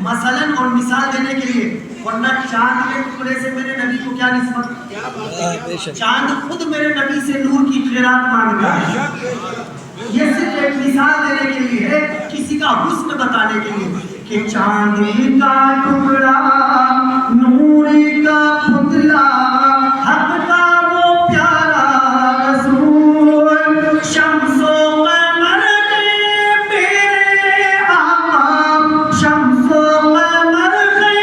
مثلاً اور مثال دینے کے لیے، ورنہ چاند کے ٹکڑے سے میرے نبی کو کیا نسبت؟ چاند خود میرے نبی سے نور کی خیرات مانگتا ہے. یہ صرف ایک مثال دینے کے لیے ہے، کسی کا حسن بتانے کے لیے کہ چاند کا ٹکڑا نور کا پتلا حق کا وہ پیارا رسول شمس و قمر کے میرے آقا شمس و قمر کے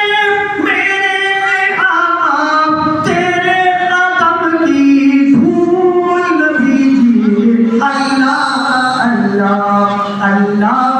میرے آقا تیرے قدم کی دھول نبی جی اللہ اللہ اللہ